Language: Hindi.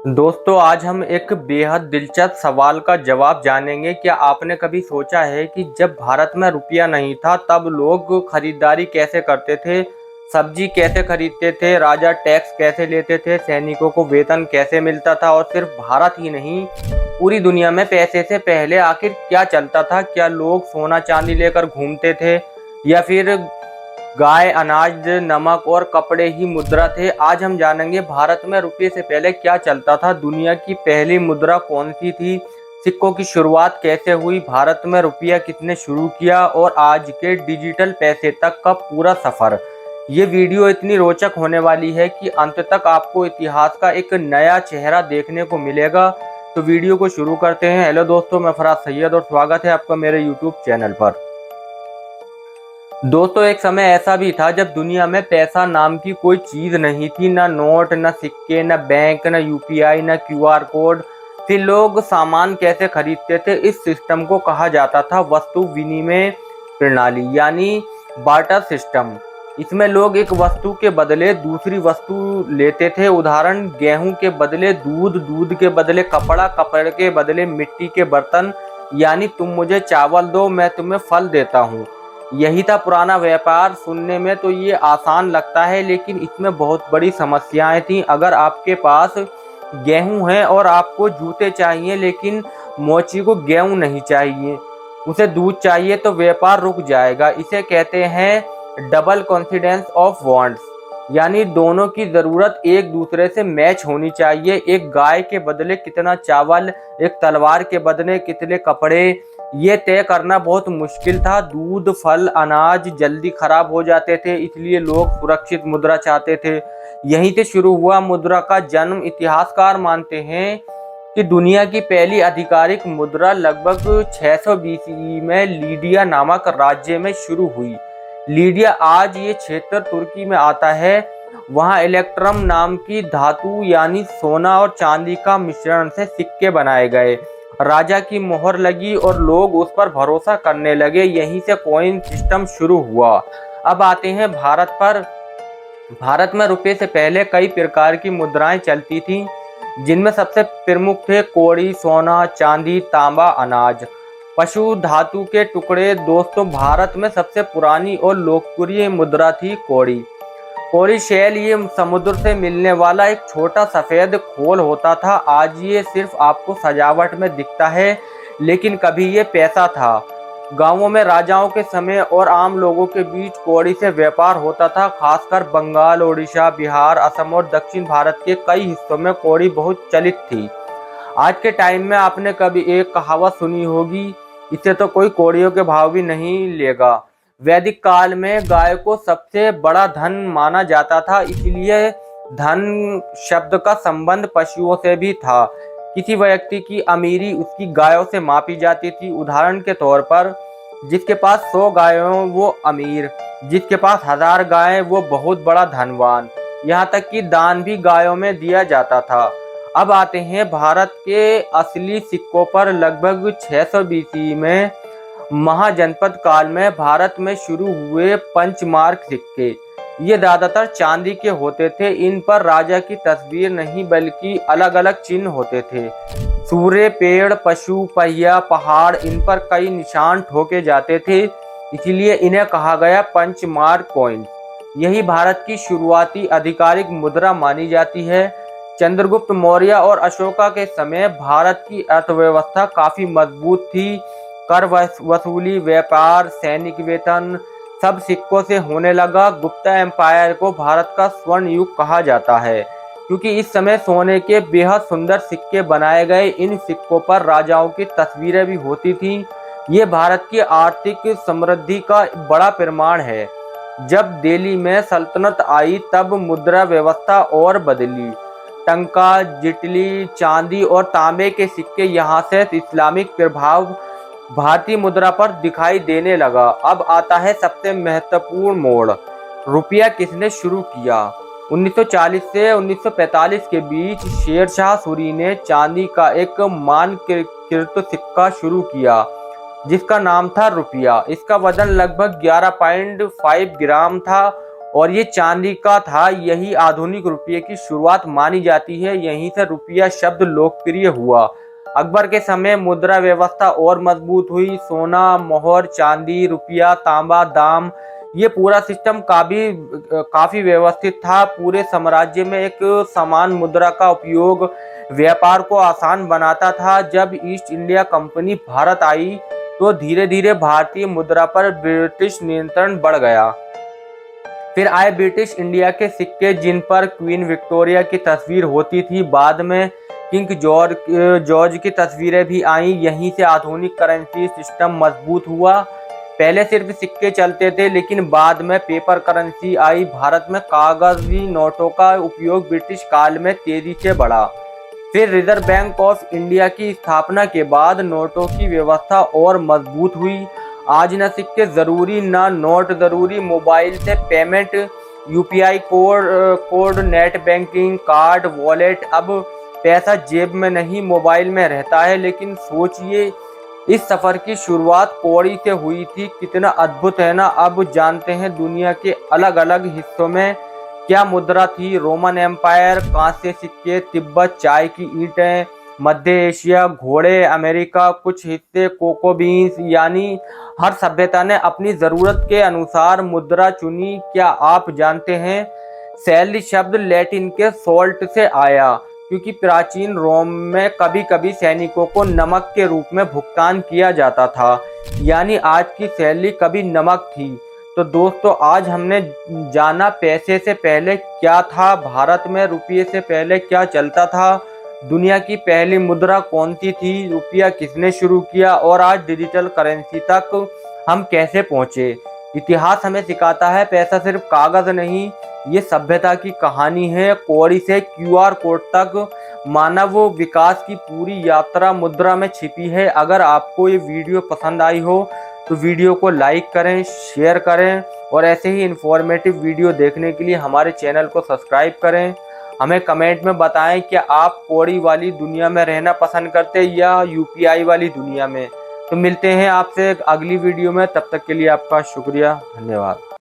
दोस्तों, आज हम एक बेहद दिलचस्प सवाल का जवाब जानेंगे। क्या आपने कभी सोचा है कि जब भारत में रुपया नहीं था तब लोग खरीदारी कैसे करते थे, सब्जी कैसे खरीदते थे, राजा टैक्स कैसे लेते थे, सैनिकों को वेतन कैसे मिलता था और सिर्फ भारत ही नहीं, पूरी दुनिया में पैसे से पहले आखिर क्या चलता था? क्या लोग सोना चांदी लेकर घूमते थे या फिर गाय, अनाज, नमक और कपड़े ही मुद्रा थे? आज हम जानेंगे भारत में रुपये से पहले क्या चलता था, दुनिया की पहली मुद्रा कौन सी थी, सिक्कों की शुरुआत कैसे हुई, भारत में रुपया किसने शुरू किया और आज के डिजिटल पैसे तक का पूरा सफर। ये वीडियो इतनी रोचक होने वाली है कि अंत तक आपको इतिहास का एक नया चेहरा देखने को मिलेगा। तो वीडियो को शुरू करते हैं। हेलो दोस्तों, मैं फराज सैयद और स्वागत है आपका मेरे यूट्यूब चैनल पर। दोस्तों, एक समय ऐसा भी था जब दुनिया में पैसा नाम की कोई चीज नहीं थी। ना नोट, ना सिक्के, ना बैंक, ना यूपीआई, ना क्यूआर कोड। फिर लोग सामान कैसे खरीदते थे? इस सिस्टम को कहा जाता था वस्तु विनिमय प्रणाली, यानी बार्टर सिस्टम। इसमें लोग एक वस्तु के बदले दूसरी वस्तु लेते थे। उदाहरण, गेहूं के बदले दूध, दूध के बदले कपड़ा, कपड़े के बदले मिट्टी के बर्तन। यानी तुम मुझे चावल दो, मैं तुम्हें फल देता हूँ। यही था पुराना व्यापार। सुनने में तो ये आसान लगता है, लेकिन इसमें बहुत बड़ी समस्याएं थी। अगर आपके पास गेहूं है और आपको जूते चाहिए लेकिन मोची को गेहूं नहीं चाहिए, उसे दूध चाहिए, तो व्यापार रुक जाएगा। इसे कहते हैं डबल कॉन्फिडेंस ऑफ वांट्स, यानी दोनों की जरूरत एक दूसरे से मैच होनी चाहिए। एक गाय के बदले कितना चावल, एक तलवार के बदले कितने कपड़े, ये तय करना बहुत मुश्किल था। दूध, फल, अनाज जल्दी खराब हो जाते थे, इसलिए लोग सुरक्षित मुद्रा चाहते थे। यहीं से शुरू हुआ मुद्रा का जन्म। इतिहासकार मानते हैं कि दुनिया की पहली आधिकारिक मुद्रा लगभग 600 बीसी में लीडिया नामक राज्य में शुरू हुई। लीडिया, आज ये क्षेत्र तुर्की में आता है। वहाँ इलेक्ट्रम नाम की धातु यानी सोना और चांदी का मिश्रण से सिक्के बनाए गए। राजा की मोहर लगी और लोग उस पर भरोसा करने लगे। यहीं से कॉइन सिस्टम शुरू हुआ। अब आते हैं भारत पर। भारत में रुपये से पहले कई प्रकार की मुद्राएं चलती थीं, जिनमें सबसे प्रमुख थे कौड़ी, सोना, चांदी, तांबा, अनाज, पशु, धातु के टुकड़े। दोस्तों, भारत में सबसे पुरानी और लोकप्रिय मुद्रा थी कौड़ी। कौड़ी शेल, ये समुद्र से मिलने वाला एक छोटा सफेद खोल होता था। आज ये सिर्फ आपको सजावट में दिखता है, लेकिन कभी ये पैसा था। गांवों में राजाओं के समय और आम लोगों के बीच कौड़ी से व्यापार होता था। खासकर बंगाल, ओडिशा, बिहार, असम और दक्षिण भारत के कई हिस्सों में कौड़ी बहुत चलित थी। आज के टाइम में आपने कभी एक कहावत सुनी होगी, इससे तो कोई कौड़ियों के भाव भी नहीं लेगा। वैदिक काल में गाय को सबसे बड़ा धन माना जाता था, इसलिए धन शब्द का संबंध पशुओं से भी था। किसी व्यक्ति की अमीरी उसकी गायों से मापी जाती थी। उदाहरण के तौर पर, जिसके पास 100 गायें हो वो अमीर, जिसके पास 1000 गायें वो बहुत बड़ा धनवान। यहाँ तक कि दान भी गायों में दिया जाता था। अब आते हैं भारत के असली सिक्कों पर। लगभग 600 बीसी में महाजनपद काल में भारत में शुरू हुए पंचमार्क सिक्के। ये ज्यादातर चांदी के होते थे। इन पर राजा की तस्वीर नहीं बल्कि अलग अलग चिन्ह होते थे। सूर्य, पेड़, पशु, पहिया, पहाड़, इन पर कई निशान ठोके जाते थे, इसलिए इन्हें कहा गया पंचमार्क कॉइन। यही भारत की शुरुआती आधिकारिक मुद्रा मानी जाती है। चंद्रगुप्त मौर्य और अशोका के समय भारत की अर्थव्यवस्था काफी मजबूत थी। कर वसूली, व्यापार, सैनिक वेतन सब सिक्कों से होने लगा। गुप्ता एम्पायर को भारत का स्वर्ण युग कहा जाता है, क्योंकि इस समय सोने के बेहद सुंदर सिक्के बनाए गए। इन सिक्कों पर राजाओं की तस्वीरें भी होती थीं। ये भारत की आर्थिक समृद्धि का बड़ा प्रमाण है। जब दिल्ली में सल्तनत आई तब मुद्रा व्यवस्था और बदली। टंका, जिटली, चांदी और तांबे के सिक्के, यहाँ से इस्लामिक प्रभाव भारतीय मुद्रा पर दिखाई देने लगा। अब आता है सबसे महत्वपूर्ण मोड़, रुपया किसने शुरू किया? 1940 से 1945 के बीच शेरशाह सूरी ने चांदी का एक मानकीकृत सिक्का शुरू किया, जिसका नाम था रुपया। इसका वजन लगभग 11.5 ग्राम था और ये चांदी का था। यही आधुनिक रुपये की शुरुआत मानी जाती है। यहीं से रुपया शब्द लोकप्रिय हुआ। अकबर के समय मुद्रा व्यवस्था और मजबूत हुई। सोना, मोहर, चांदी, रुपया, तांबा, दाम, ये पूरा सिस्टम काफी व्यवस्थित था। पूरे साम्राज्य में एक समान मुद्रा का उपयोग व्यापार को आसान बनाता था। जब ईस्ट इंडिया कंपनी भारत आई तो धीरे धीरे भारतीय मुद्रा पर ब्रिटिश नियंत्रण बढ़ गया। फिर आए ब्रिटिश इंडिया के सिक्के, जिन पर क्वीन विक्टोरिया की तस्वीर होती थी। बाद में किंग जॉर्ज की तस्वीरें भी आईं। यहीं से आधुनिक करेंसी सिस्टम मजबूत हुआ। पहले सिर्फ सिक्के चलते थे, लेकिन बाद में पेपर करेंसी आई। भारत में कागजी नोटों का उपयोग ब्रिटिश काल में तेजी से बढ़ा। फिर रिजर्व बैंक ऑफ इंडिया की स्थापना के बाद नोटों की व्यवस्था और मजबूत हुई। आज न सिक्के जरूरी न नोट जरूरी, मोबाइल से payment, UPI code, net banking, card, wallet. अब पैसा जेब में नहीं, मोबाइल में रहता है। लेकिन सोचिए, इस सफर की शुरुआत कौड़ी से हुई थी। कितना अद्भुत है ना। अब जानते हैं दुनिया के अलग अलग हिस्सों में क्या मुद्रा थी। रोमन एम्पायर, कांस्य सिक्के, तिब्बत चाय की ईंटें, मध्य एशिया घोड़े, अमेरिका कुछ हिस्से कोको बीन्स। यानी हर सभ्यता ने अपनी जरूरत के अनुसार मुद्रा चुनी। क्या आप जानते हैं, सैलरी शब्द लैटिन के सोल्ट से आया, क्योंकि प्राचीन रोम में कभी कभी सैनिकों को नमक के रूप में भुगतान किया जाता था। यानी आज की सैलरी कभी नमक थी। तो दोस्तों, आज हमने जाना पैसे से पहले क्या था, भारत में रुपये से पहले क्या चलता था, दुनिया की पहली मुद्रा कौन सी थी, रुपया किसने शुरू किया, और आज डिजिटल करेंसी तक हम कैसे पहुंचे। इतिहास हमें सिखाता है पैसा सिर्फ कागज नहीं, ये सभ्यता की कहानी है। कौड़ी से क्यूआर कोड तक मानव विकास की पूरी यात्रा मुद्रा में छिपी है। अगर आपको ये वीडियो पसंद आई हो तो वीडियो को लाइक करें, शेयर करें, और ऐसे ही इंफॉर्मेटिव वीडियो देखने के लिए हमारे चैनल को सब्सक्राइब करें। हमें कमेंट में बताएं कि आप कौड़ी वाली दुनिया में रहना पसंद करते या यूपीआई वाली दुनिया में। तो मिलते हैं आपसे अगली वीडियो में, तब तक के लिए आपका शुक्रिया, धन्यवाद।